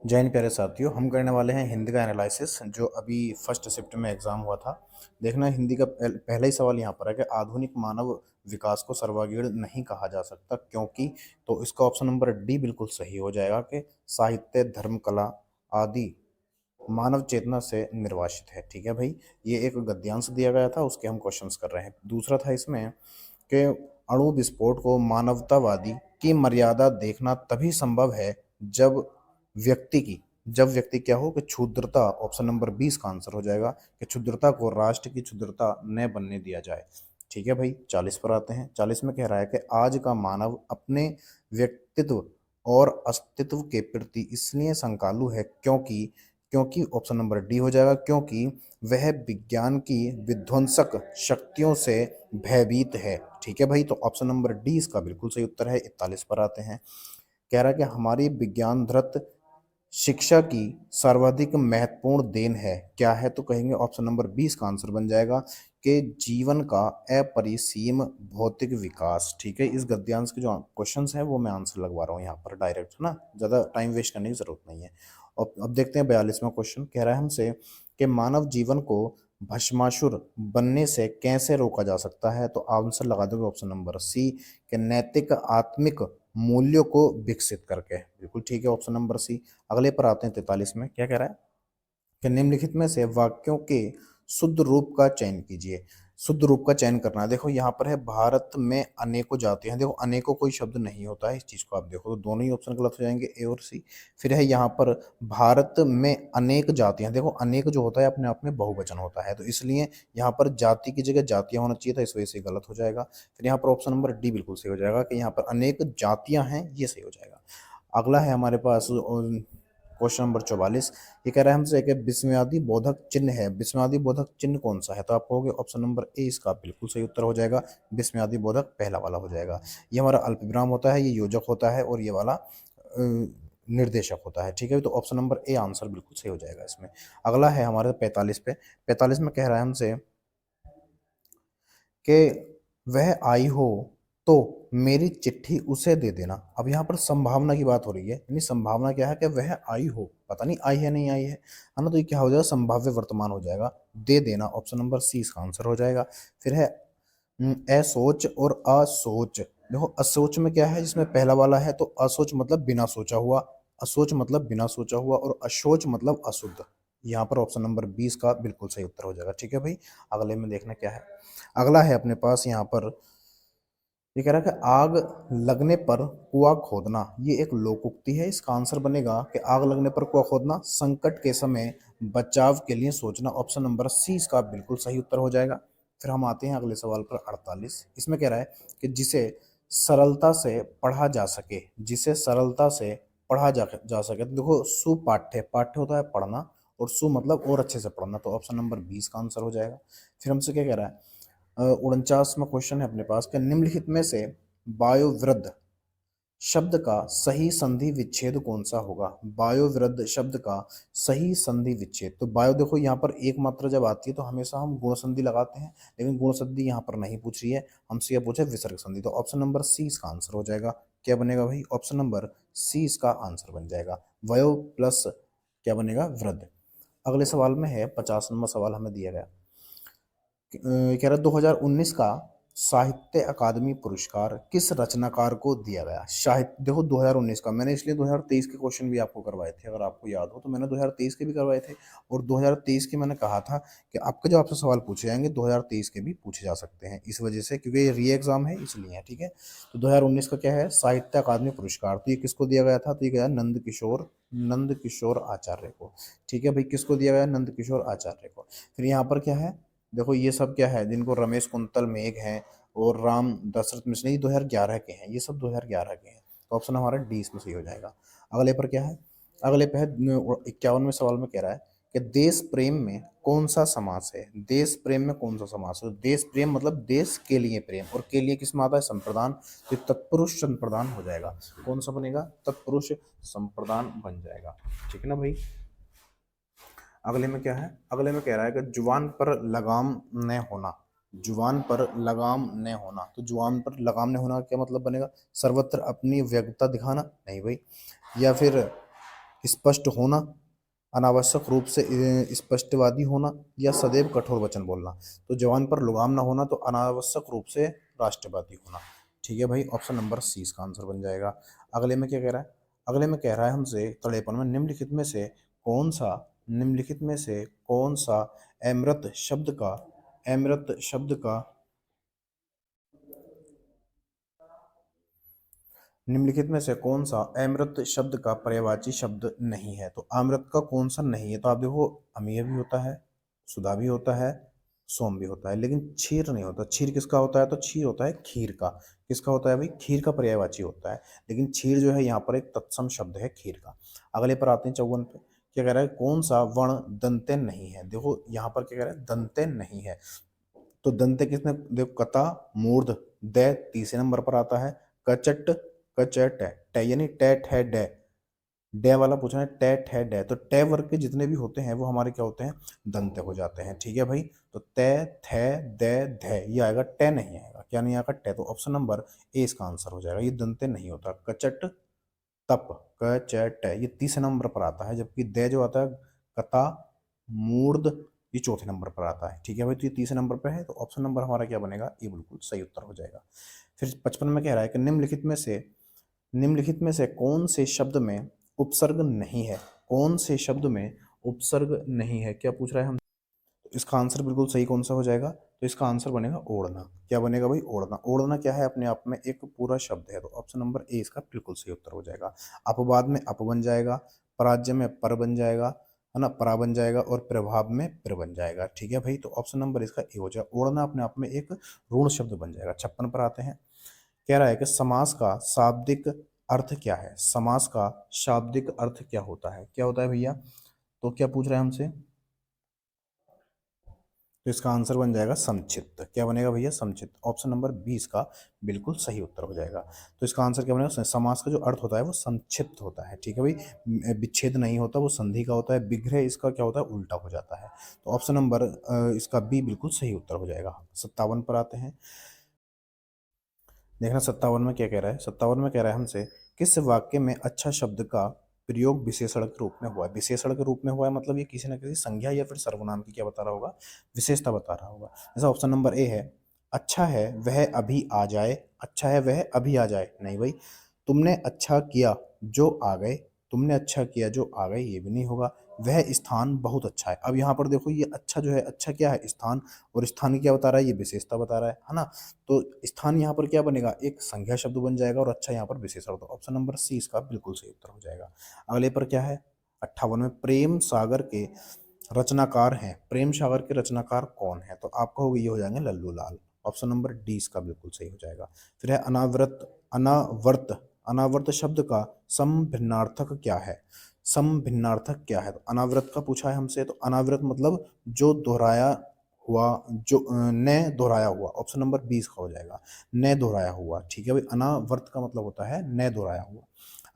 जय हिंद प्यारे साथियों, हम करने वाले हैं हिंदी का एनालिसिस जो अभी फर्स्ट शिफ्ट में एग्जाम हुआ था। देखना हिंदी का पहला ही सवाल यहाँ पर है कि आधुनिक मानव विकास को सर्वांगीण नहीं कहा जा सकता क्योंकि, तो इसका ऑप्शन नंबर डी बिल्कुल सही हो जाएगा कि साहित्य, धर्म, कला आदि मानव चेतना से निर्वासित है। ठीक है भाई, ये एक गद्यांश दिया गया था, उसके हम क्वेश्चंस कर रहे हैं। दूसरा था इसमें कि अणु विस्फोट को मानवतावादी की मर्यादा देखना तभी संभव है जब व्यक्ति की जब व्यक्ति क्या हो कि क्षुद्रता, ऑप्शन नंबर 20 का आंसर हो जाएगा कि क्षुद्रता को राष्ट्र की क्षुद्रता न बनने दिया जाए। ठीक है भाई, 40 पर आते हैं। 40 में कह रहा है कि आज का मानव अपने व्यक्तित्व और अस्तित्व के प्रति इसलिए शंकालु है क्योंकि क्योंकि ऑप्शन नंबर डी हो जाएगा, क्योंकि वह विज्ञान की विध्वंसक शक्तियों से भयभीत है। ठीक है भाई, तो ऑप्शन नंबर डी इसका बिल्कुल सही उत्तर है। 41 पर आते हैं। कह रहा है कि हमारी विज्ञान धृत शिक्षा की सर्वाधिक महत्वपूर्ण देन है, क्या है? तो कहेंगे ऑप्शन नंबर 20 का आंसर बन जाएगा कि जीवन का अपरिसीम भौतिक विकास। ठीक है, इस गद्यांश के जो क्वेश्चंस हैं वो मैं आंसर लगवा रहा हूँ यहाँ पर डायरेक्ट, है ना, ज़्यादा टाइम वेस्ट करने की जरूरत नहीं है। अब देखते हैं 42वां क्वेश्चन। कह रहा है हमसे कि मानव जीवन को भस्मासुर बनने से कैसे रोका जा सकता है? तो आंसर लगा दोगे ऑप्शन नंबर सी कि नैतिक आत्मिक मूल्यों को विकसित करके। बिल्कुल ठीक है, ऑप्शन नंबर सी। अगले पर आते हैं 43 में। क्या कह रहा है कि निम्नलिखित में से वाक्यों के शुद्ध रूप का चयन कीजिए। शुद्ध रूप का चयन करना है। देखो यहाँ पर है भारत में अनेकों जातियां हैं। देखो अनेकों कोई शब्द नहीं होता है, इस चीज को आप देखो तो दोनों ही ऑप्शन गलत हो जाएंगे, ए और सी। फिर है यहाँ पर भारत में अनेक जातियां। देखो अनेक जो होता है अपने आप में बहुवचन होता है, तो इसलिए यहाँ पर जाति की जगह जातियां होना चाहिए था, इस वजह से गलत हो जाएगा। फिर यहाँ पर ऑप्शन नंबर डी बिल्कुल सही हो जाएगा कि यहाँ पर अनेक जातियां हैं, ये सही हो जाएगा। अगला है हमारे पास क्वेश्चन नंबर 44। ये कह रहा है हमसे कि विस्मयादि बोधक चिन्ह है, विस्मयादि बोधक चिन्ह कौन सा है? तो आप कहोगे ऑप्शन नंबर ए इसका बिल्कुल सही उत्तर हो जाएगा। विस्मयादि बोधक पहला वाला हो जाएगा। ये हमारा अल्पविराम होता है, ये योजक होता है, और ये वाला निर्देशक होता है। ठीक है, तो ऑप्शन नंबर ए आंसर बिल्कुल सही हो जाएगा इसमें। अगला है हमारे 45 पे। 45 में कह रहा है हमसे कि वह आई हो तो मेरी चिट्ठी उसे दे देना। अब यहाँ पर संभावना की बात हो रही है, यानी संभावना क्या है कि वह आई हो, पता नहीं आई है नहीं आई है ना, तो ये क्या हो जाएगा, संभाव्य वर्तमान हो जाएगा। दे देना, ऑप्शन नंबर सी इसका आंसर हो जाएगा। फिर है असोच और असोच। देखो असोच में क्या है, जिसमें पहला वाला है तो असोच मतलब बिना सोचा हुआ, असोच मतलब बिना सोचा हुआ, और अशोच मतलब अशुद्ध। यहाँ पर ऑप्शन नंबर 20 का बिल्कुल सही उत्तर हो जाएगा। ठीक है भाई, अगले में देखना क्या है। अगला है अपने पास यहाँ पर, ये कह रहा है कि आग लगने पर कुआं खोदना, ये एक लोक उक्ति है। इसका आंसर बनेगा कि आग लगने पर कुआं खोदना, संकट के समय बचाव के लिए सोचना। ऑप्शन नंबर सी इसका बिल्कुल सही उत्तर हो जाएगा। फिर हम आते हैं अगले सवाल पर 48। इसमें कह रहा है कि जिसे सरलता से पढ़ा जा सके, जिसे सरलता से पढ़ा जा सके। तो देखो सुपाठ्य, पाठ्य होता है पढ़ना, और सु मतलब और अच्छे से पढ़ना, तो ऑप्शन नंबर 20 का आंसर हो जाएगा। फिर हमसे क्या कह रहा है, 49वां क्वेश्चन है अपने पास कि निम्नलिखित में से वायोवृद्ध शब्द का सही संधि विच्छेद कौन सा होगा? वायोवृद्ध शब्द का सही संधि विच्छेद, तो वायु देखो यहाँ पर एक मात्रा जब आती है तो हमेशा हम गुण संधि लगाते हैं, लेकिन गुण संधि यहाँ पर नहीं पूछ रही है, हमसे यह पूछे विसर्ग संधि, तो ऑप्शन नंबर सी इसका आंसर हो जाएगा। क्या बनेगा भाई? ऑप्शन नंबर सी इसका आंसर बन जाएगा। वयो प्लस क्या बनेगा? वृद्ध। अगले सवाल में है 50वां सवाल हमें दिया गया, कह रहा 2019 का साहित्य अकादमी पुरस्कार किस रचनाकार को दिया गया? साहित्य देखो 2019 का, मैंने इसलिए 2023 के क्वेश्चन भी आपको करवाए थे, अगर आपको याद हो तो मैंने 2023 के भी करवाए थे, और 2023 के मैंने कहा था कि आपके जो आपसे सवाल पूछे जाएंगे 2023 के भी पूछे जा सकते हैं, इस वजह से, क्योंकि ये री एग्जाम है इसलिए है। ठीक है, तो 2019 का क्या है, साहित्य अकादमी पुरस्कार, तो ये किसको दिया गया था? तो ये गया नंद किशोर आचार्य को। ठीक है भाई, किसको दिया गया? नंद किशोर आचार्य को। फिर यहाँ पर क्या है, देखो ये सब क्या है, जिनको रमेश कुंतल मेघ हैं और राम दशरथ मिश्र, ये 2011 के हैं, ये सब 2011 के हैं, तो ऑप्शन हमारा डी इसमें सही हो जाएगा। अगले पर क्या है, अगले पे है 51वें सवाल में कह रहा है कि देश प्रेम में कौन सा समास है? देश प्रेम में कौन सा समास है? तो देश प्रेम मतलब देश के लिए प्रेम, और के लिए किस में आता है? संप्रदान, तो तत्पुरुष संप्रदान हो जाएगा। कौन सा बनेगा? तत्पुरुष संप्रदान बन जाएगा। ठीक है ना भाई। अगले में क्या है, अगले में कह रहा है कि जुबान पर लगाम न होना, जुबान पर लगाम न होना, तो जुबान पर लगाम न होना का क्या मतलब बनेगा? सर्वत्र अपनी व्यग्रता दिखाना, नहीं भाई। या फिर स्पष्ट होना, अनावश्यक रूप से स्पष्टवादी होना, या सदैव कठोर वचन बोलना। तो जवान पर लगाम ना होना, तो अनावश्यक रूप से राष्ट्रवादी होना। ठीक है भाई, ऑप्शन नंबर सी इसका आंसर बन जाएगा। अगले में क्या कह रहा है? अगले में कह रहा है हमसे तड़ेपन में निम्नलिखित में से कौन सा अमृत शब्द का निम्नलिखित में से कौन सा अमृत शब्द का पर्यायवाची शब्द नहीं है? तो अमृत का कौन सा नहीं है? तो आप देखो, अमेय भी होता है, सुधा भी होता है, सोम भी होता है, लेकिन क्षीर नहीं होता। क्षीर किसका होता है? तो क्षीर होता है खीर का। किसका होता है भाई? खीर का पर्यायवाची होता है। लेकिन क्षीर जो है यहाँ पर एक तत्सम शब्द है खीर का। अगले पर आते हैं 54 पे। क्या कह रहा है? कौन सा वर्ण दंते नहीं है? देखो यहाँ पर क्या कह रहा है? दंते नहीं है। तो दंते किसने? देखो, कता, मूर्ध, द तीसरे नंबर पर आता है। कचट, कचट है, ट यानी टैट है, डे डे वाला पूछना है, टैट है, डे। तो टे वर्ग के जितने भी होते हैं वो हमारे क्या होते हैं? दंते हो जाते हैं। ठीक है भाई, तो ते, थे, दे, ध ये आएगा, टे नहीं आएगा। क्या नहीं आएगा? टे। तो ऑप्शन नंबर ए इसका आंसर हो जाएगा। ये दंते नहीं होता। कचट, तप, कचट ये तीसरे नंबर पर आता है, जबकि दे जो आता है, कता, मूर्ध, ये चौथे नंबर पर आता है। ठीक है भाई, तो ये तीसरे नंबर पर है, तो ऑप्शन नंबर हमारा क्या बनेगा? ये बिल्कुल सही उत्तर हो जाएगा। फिर 55 में कह रहा है कि निम्नलिखित में से कौन से शब्द में उपसर्ग नहीं है? कौन से शब्द में उपसर्ग नहीं है? क्या पूछ रहा है हम? तो इसका आंसर बिल्कुल सही कौन सा हो जाएगा? तो इसका आंसर बनेगा ओढ़ना। क्या बनेगा भाई? ओढ़ना। ओढ़ना क्या है? अपने आप में एक पूरा शब्द है, तो ऑप्शन नंबर ए इसका बिल्कुल सही उत्तर हो जाएगा। अपवाद में अप बन जाएगा, पराज्य में पर बन जाएगा, है ना, परा बन जाएगा, और प्रभाव में प्र बन जाएगा। ठीक है भाई, तो ऑप्शन नंबर इसका ए हो जाएगा। ओढ़ना अपने आप में एक ऋण शब्द बन जाएगा। 56 पर आते हैं। कह रहा है कि समास का शाब्दिक अर्थ क्या है? समास का शाब्दिक अर्थ क्या होता है? क्या होता है भैया? तो क्या पूछ रहे हैं हमसे? तो इसका आंसर बन जाएगा संक्षिप्त। क्या बनेगा भैया? संक्षिप्त। ऑप्शन नंबर 20 का बिल्कुल सही उत्तर हो जाएगा। तो इसका आंसर क्या बनेगा? समास का जो अर्थ होता है वो संक्षिप्त होता है। ठीक है भाई, विच्छेद नहीं होता, वो संधि का होता है। विग्रह इसका क्या होता है? उल्टा हो जाता है। तो ऑप्शन नंबर इसका बी बिल्कुल सही उत्तर हो जाएगा। 57 पर आते हैं। देखना 57 में क्या कह रहा है। 57 में कह रहा है हमसे, किस वाक्य में अच्छा शब्द का प्रयोग विशेषण के रूप में हुआ है? विशेषण के रूप में हुआ है मतलब ये किसी न किसी संज्ञा या फिर सर्वनाम की क्या बता रहा होगा? विशेषता बता रहा होगा। जैसा ऑप्शन नंबर ए है, अच्छा है वह अभी आ जाए। अच्छा है वह अभी आ जाए, नहीं भाई। तुमने अच्छा किया जो आ गए। तुमने अच्छा किया जो आ गए, ये भी नहीं होगा। वह स्थान बहुत अच्छा है। अब यहाँ पर देखो, ये अच्छा जो है, अच्छा क्या है? स्थान। और स्थान की क्या बता रहा है? ये विशेषता बता रहा है ना। तो स्थान यहाँ पर क्या बनेगा? एक संज्ञा शब्द बन जाएगा, और अच्छा यहाँ पर विशेषण होगा। ऑप्शन नंबर सी इसका बिल्कुल सही उत्तर हो जाएगा। अगले पर क्या है? 58 में, प्रेम सागर के रचनाकार हैं। प्रेम सागर के रचनाकार कौन है? तो आपका होगा, ये हो जाएंगे लल्लू लाल। ऑप्शन नंबर डी इसका बिल्कुल सही हो जाएगा। फिर है अनावृत। अनावर्त। अनावर्त शब्द का समभिन्नार्थक क्या है? समभिन्नार्थक क्या है? तो अनावृत का पूछा है हमसे, तो अनावृत मतलब जो दोहराया हुआ, जो न दोहराया हुआ। ऑप्शन नंबर 20 का हो जाएगा, न दोहराया हुआ। ठीक है भाई, अनावर्त का मतलब होता है न दोहराया हुआ।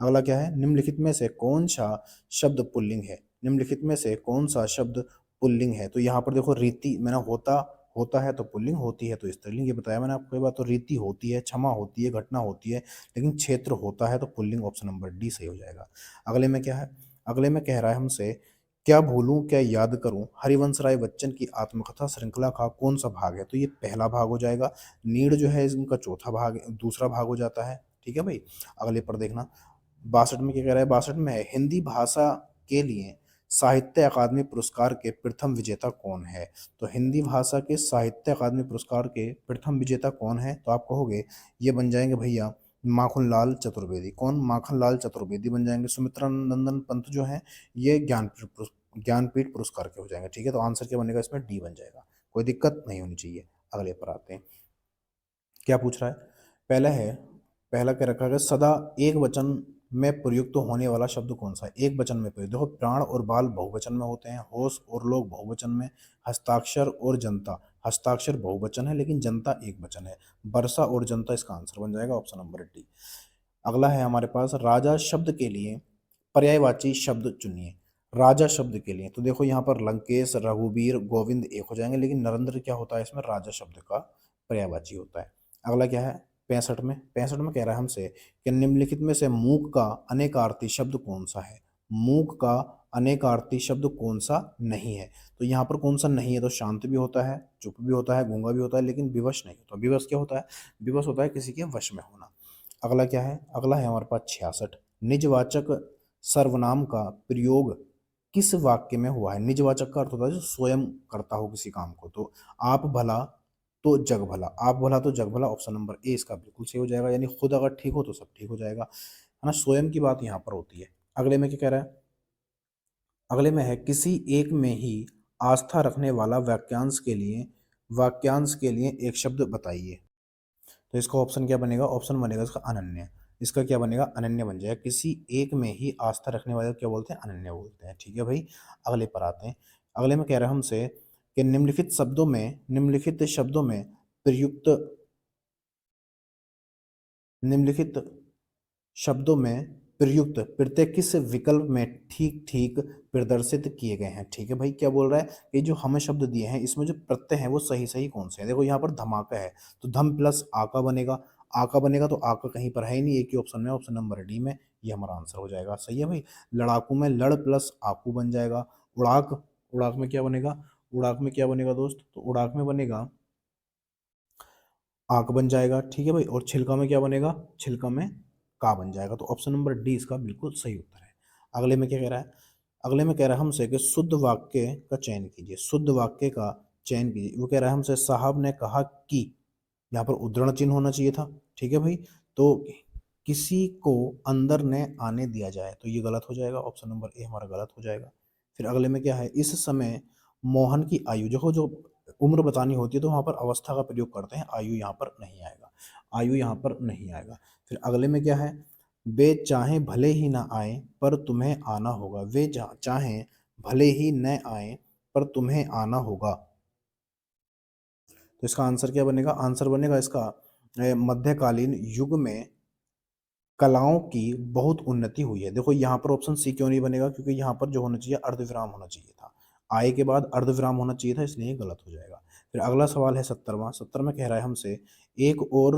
अगला क्या है? निम्नलिखित में से कौन सा शब्द पुल्लिंग है? निम्नलिखित में से कौन सा शब्द पुल्लिंग है? तो यहाँ पर देखो, रीति मैंने होता, होता है तो पुल्लिंग, होती है तो स्त्रीलिंग। ये बताया मैंने आपको। ये बात तो रीति होती है, क्षमा होती है, घटना होती है, लेकिन क्षेत्र होता है तो पुल्लिंग। ऑप्शन नंबर डी सही हो जाएगा। अगले में क्या है? अगले में कह रहा है हमसे, क्या भूलूं क्या याद करूं, हरिवंश राय बच्चन की आत्मकथा श्रृंखला का कौन सा भाग है? तो ये पहला भाग हो जाएगा। नीड जो है इनका चौथा भाग, दूसरा भाग हो जाता है। ठीक है भाई, अगले पर देखना। 62 में क्या कह रहा है? 62 में है, हिंदी भाषा के लिए साहित्य अकादमी पुरस्कार के प्रथम विजेता कौन है? तो हिंदी भाषा के साहित्य अकादमी पुरस्कार के प्रथम विजेता कौन है? तो आप कहोगे ये बन जाएंगे भैया माखन लाल चतुर्वेदी। कौन? माखन लाल चतुर्वेदी बन जाएंगे। सुमित्रा नंदन पंत जो है, ये ज्ञानपीठ पुरस्कार के हो जाएंगे। ठीक है, तो आंसर क्या बनेगा इसमें? डी बन जाएगा। कोई दिक्कत नहीं होनी चाहिए। अगले पर आते हैं। क्या पूछ रहा है? पहला है, पहला क्या रखा गया? सदा एक वचन में प्रयुक्त होने वाला शब्द कौन सा है? एक वचन में प्रयुक्त। देखो, प्राण और बाल बहुवचन में होते हैं, होश और लोग बहुवचन में, हस्ताक्षर और जनता। हस्ताक्षर बहुवचन है लेकिन जनता एक वचन है। वर्षा और जनता इसका आंसर बन जाएगा। Option number D. अगला है हमारे पास, राजा शब्द के लिए पर्यायवाची शब्द चुनिए। राजा शब्द के लिए तो देखो, यहाँ पर लंकेश, रघुवीर, गोविंद एक हो जाएंगे, लेकिन नरेंद्र क्या होता है इसमें? राजा शब्द का पर्यायवाची होता है। अगला क्या है? 65 में, 65 में कह रहा है हमसे कि निम्नलिखित में से मूक का अनेकार्थी शब्द कौन सा है? मूक का अनेकार्थी शब्द कौन सा नहीं है? तो यहाँ पर कौन सा नहीं है? तो शांत भी होता है, चुप भी होता है, गूंगा भी होता है, लेकिन विवश नहीं होता। विवश क्या होता है? विवश होता है किसी के वश में होना। अगला क्या है? अगला है हमारे पास 66। निजवाचक सर्वनाम का प्रयोग किस वाक्य में हुआ है? निजवाचक का अर्थ होता है जो स्वयं करता हो किसी काम को। तो आप भला तो जग भला, आप भला तो जग भला, ऑप्शन नंबर ए इसका बिल्कुल सही हो जाएगा। यानी खुद अगर ठीक हो तो सब ठीक हो जाएगा, है ना। स्वयं की बात यहाँ पर होती है। अगले में क्या कह रहा है? अगले में है किसी एक में ही आस्था रखने वाला वाक्यांश के लिए एक शब्द बताइए। तो इसका ऑप्शन क्या बनेगा? ऑप्शन बनेगा इसका अनन्य। इसका क्या बनेगा? अनन्य बन जाएगा। किसी एक में ही आस्था रखने वाले को क्या बोलते हैं? अनन्य बोलते हैं। ठीक है भाई, अगले पर आते हैं। अगले में कह रहा है हमसे कि निम्नलिखित शब्दों में प्रयुक्त निम्नलिखित शब्दों में प्रयुक्त प्रत्यय किस विकल्प में ठीक ठीक प्रदर्शित किए गए हैं? ठीक है भाई, क्या बोल रहा है कि जो हमें शब्द दिए हैं इसमें जो प्रत्यय हैं वो सही सही कौन से हैं? देखो यहाँ पर धमाका है तो धम प्लस आका बनेगा। आका बनेगा तो आका कहीं पर है ही नहीं, एक ही ऑप्शन में, ऑप्शन नंबर डी में। ये हमारा आंसर हो जाएगा। सही है भाई। लड़ाकू में लड़ प्लस आकू बन जाएगा। उड़ाक, उड़ाक में क्या बनेगा? उड़ाक में क्या बनेगा दोस्त? तो उड़ाक में बनेगा आक बन जाएगा। ठीक है भाई। और छिलका में क्या बनेगा? छिलका में का बन जाएगा। तो ऑप्शन नंबर डी इसका बिल्कुल सही उत्तर है। अगले में क्या कह रहा है? अगले में कह रहा है हमसे कि शुद्ध वाक्य का चयन कीजिए। शुद्ध वाक्य का चयन कीजिए। वो कह रहा है हमसे साहब ने कहा कि, यहाँ पर उद्धरण चिन्ह होना चाहिए था। ठीक है भाई। तो किसी को अंदर न आने दिया जाए, तो ये गलत हो जाएगा। ऑप्शन नंबर ए हमारा गलत हो जाएगा। फिर अगले में क्या है? इस समय मोहन की आयु, देखो जो उम्र बतानी होती है तो वहां पर अवस्था का प्रयोग करते हैं, आयु यहाँ पर नहीं आएगा। आयु यहाँ पर नहीं आएगा। फिर अगले में क्या है? वे चाहे भले ही ना आए पर तुम्हें आना होगा। वे चाहे भले ही न आए पर तुम्हें आना होगा। तो इसका आंसर क्या बनेगा? आंसर बनेगा इसका मध्यकालीन युग में कलाओं की बहुत उन्नति हुई है। देखो यहाँ पर ऑप्शन सी क्यों नहीं बनेगा? क्योंकि यहाँ पर जो होना चाहिए अर्धविराम होना चाहिए था। आय के बाद अर्धविराम होना चाहिए था, इसलिए गलत हो जाएगा। फिर अगला सवाल है 70वां। 70 में कह रहा है हमसे एक और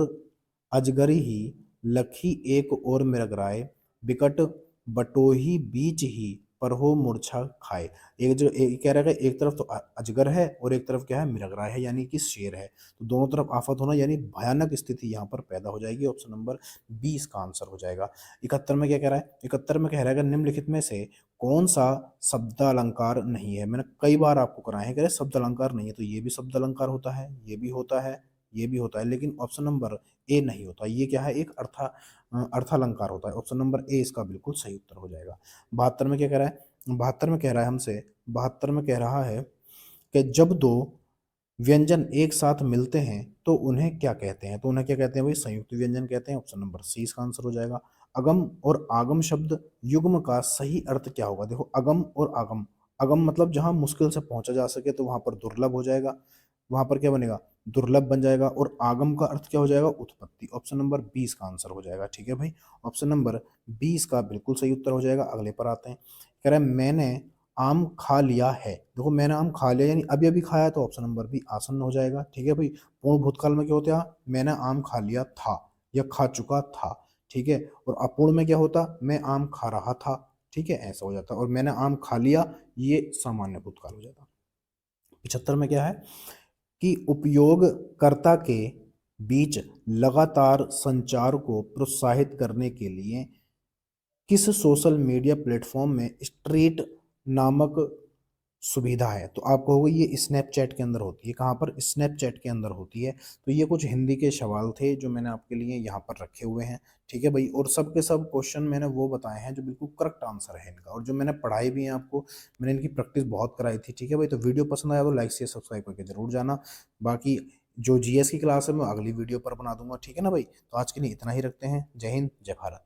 अजगरी ही लखी एक और मृगराय बिकट बटोही बीच ही पर हो मूर्छा खाए। एक जो एक कह रहा है कि एक तरफ तो अजगर है और एक तरफ क्या है? मृगराय है, यानी कि शेर है। तो दोनों तरफ आफत होना यानी भयानक स्थिति यहाँ पर पैदा हो जाएगी। ऑप्शन नंबर 20 का आंसर हो जाएगा। 71 में क्या कह रहा है? 71 में कह रहा है कि निम्नलिखित में से कौन सा शब्द अलंकार नहीं है? मैंने कई बार आपको कराए हैं, कह रहे शब्द अलंकार नहीं है, तो ये भी शब्द अलंकार होता है, ये भी होता है, ये भी होता है, लेकिन ऑप्शन नंबर ए नहीं होता। ये क्या है? एक अर्थालंकार होता है। ऑप्शन नंबर ए इसका बिल्कुल सही उत्तर हो जाएगा। 72 में क्या कह रहा है? 72 में कह रहा है हमसे 72 में कह रहा है कि जब दो व्यंजन एक साथ मिलते हैं तो उन्हें क्या कहते हैं? तो उन्हें क्या कहते हैं भाई? संयुक्त व्यंजन कहते हैं। ऑप्शन नंबर सी इसका आंसर हो जाएगा। अगम और आगम शब्द युग्म का सही अर्थ क्या होगा? देखो अगम और आगम, अगम मतलब जहां मुश्किल से पहुंचा जा सके तो वहां पर दुर्लभ हो जाएगा, वहां पर क्या बनेगा? दुर्लभ बन जाएगा। और आगम का अर्थ क्या हो जाएगा? उत्पत्ति। ऑप्शन नंबर 20 का आंसर हो जाएगा। ठीक है भाई, ऑप्शन नंबर 20 का बिल्कुल सही उत्तर हो जाएगा। अगले पर आते हैं। कह रहा है मैंने आम खा लिया है। देखो मैंने आम खा लिया यानी अभी अभी खाया, तो ऑप्शन नंबर बी आसन हो जाएगा। ठीक है भाई। पूर्ण भूतकाल में क्या होता है? मैंने आम खा लिया था या खा चुका था। ठीक है। और अपूर्ण में क्या होता? मैं आम खा रहा था। ठीक है, ऐसा हो जाता। और मैंने आम खा लिया ये सामान्य भूतकाल हो जाता। 75 में क्या है कि उपयोगकर्ता के बीच लगातार संचार को प्रोत्साहित करने के लिए किस सोशल मीडिया प्लेटफॉर्म में स्ट्रीट नामक सुविधा है? तो आप कहोगे ये स्नैपचैट के अंदर होती है। कहाँ पर? स्नैपचैट के अंदर होती है। तो ये कुछ हिंदी के सवाल थे जो मैंने आपके लिए यहाँ पर रखे हुए हैं। ठीक है भाई। और सब के सब क्वेश्चन मैंने वो बताए हैं जो बिल्कुल करेक्ट आंसर है इनका, और जो मैंने पढ़ाई भी है आपको, मैंने इनकी प्रैक्टिस बहुत कराई थी। ठीक है भाई। तो वीडियो पसंद आया तो लाइक शेयर सब्सक्राइब करके जरूर जाना। बाकी जो जीएस की क्लास है मैं अगली वीडियो पर बना दूंगा। ठीक है ना भाई। तो आज के लिए इतना ही रखते हैं। जय हिंद, जय भारत।